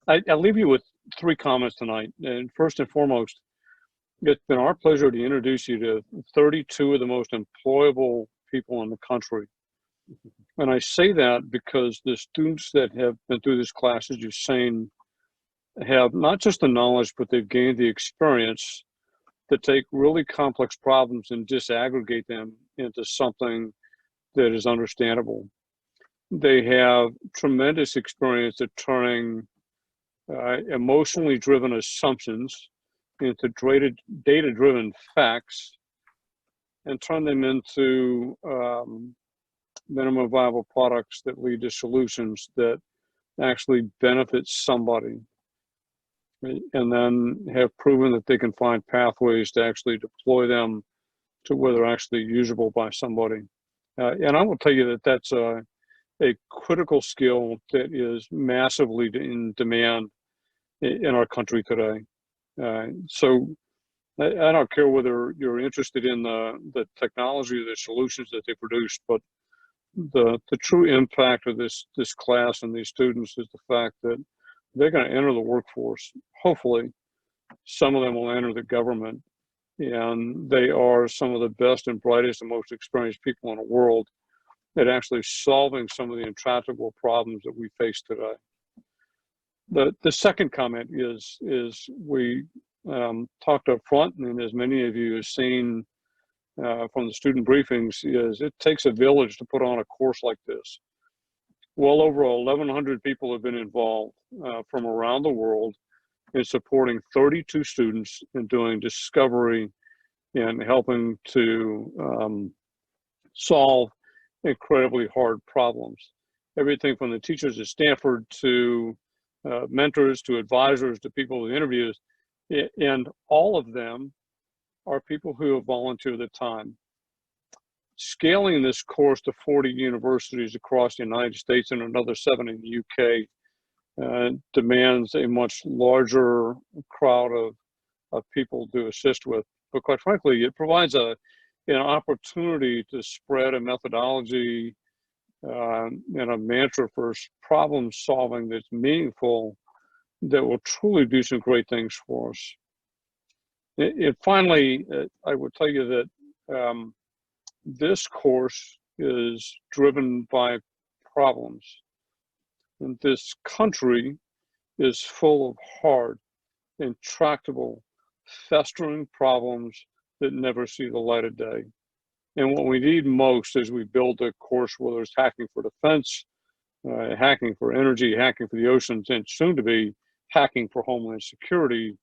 I'll leave you with three comments tonight. And first and foremost, it's been our pleasure to introduce you to 32 of the most employable people in the country. And I say that because the students that have been through this class, as you're saying, have not just the knowledge, but they've gained the experience to take really complex problems and disaggregate them into something that is understandable. They have tremendous experience at turning emotionally driven assumptions into data-driven facts and turn them into minimum viable products that lead to solutions that actually benefit somebody, right? And then have proven that they can find pathways to actually deploy them to where they're actually usable by somebody. And I will tell you that that's a critical skill that is massively in demand in our country today. So I don't care whether you're interested in the technology or the solutions that they produce, but the true impact of this class and these students is the fact that they're going to enter the workforce. Hopefully, some of them will enter the government, and they are some of the best and brightest and most experienced people in the world at actually solving some of the intractable problems that we face today. The second comment is we talked up front, and as many of you have seen from the student briefings, is it takes a village to put on a course like this. Well over 1,100 people have been involved from around the world in supporting 32 students in doing discovery and helping to solve incredibly hard problems. Everything from the teachers at Stanford to mentors to advisors to people with interviews, and all of them are people who have volunteered their time. Scaling this course to 40 universities across the United States and another 7 in the UK demands a much larger crowd of people to assist with. But quite frankly, it provides an opportunity to spread a methodology and a mantra for problem solving that's meaningful, that will truly do some great things for us. And finally, I would tell you that this course is driven by problems. And this country is full of hard, intractable, festering problems that never see the light of day. And what we need most as we build a course, whether it's hacking for defense, hacking for energy, hacking for the oceans, and soon to be hacking for homeland security,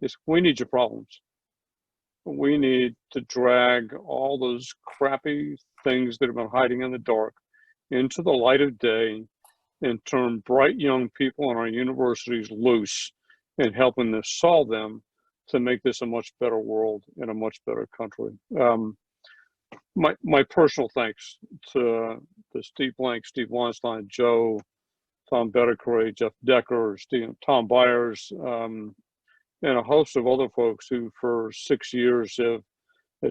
is we need your problems. We need to drag all those crappy things that have been hiding in the dark into the light of day and turn bright young people in our universities loose and helping to solve them to make this a much better world and a much better country. My personal thanks to Steve Blank, Steve Weinstein, Joe, Tom Betticray, Jeff Decker, Tom Byers, and a host of other folks who for 6 years have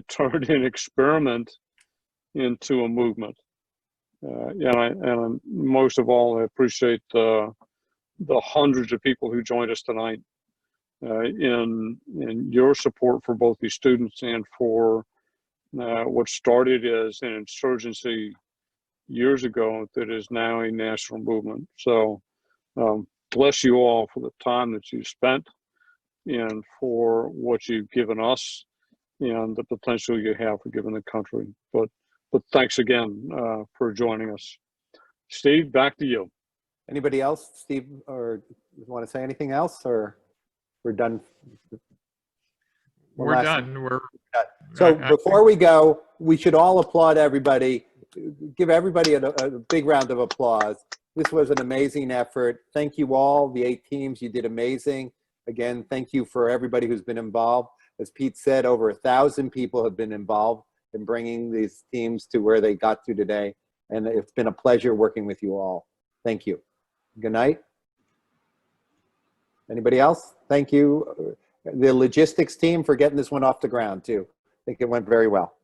turned an experiment into a movement. And most of all, I appreciate the hundreds of people who joined us tonight in your support for both these students and for what started as an insurgency years ago that is now a national movement. So bless you all for the time that you spent and for what you've given us and the potential you have for giving the country. But thanks again for joining us. Steve, back to you. Anybody else, Steve, or want to say anything else, or we're done? We're done. So before we go, we should all applaud everybody. Give everybody a big round of applause. This was an amazing effort. Thank you all, the 8 teams. You did amazing. Again, thank you for everybody who's been involved. As Pete said, over 1,000 people have been involved in bringing these teams to where they got to today. And it's been a pleasure working with you all. Thank you. Good night. Anybody else? Thank you. The logistics team for getting this one off the ground too. I think it went very well.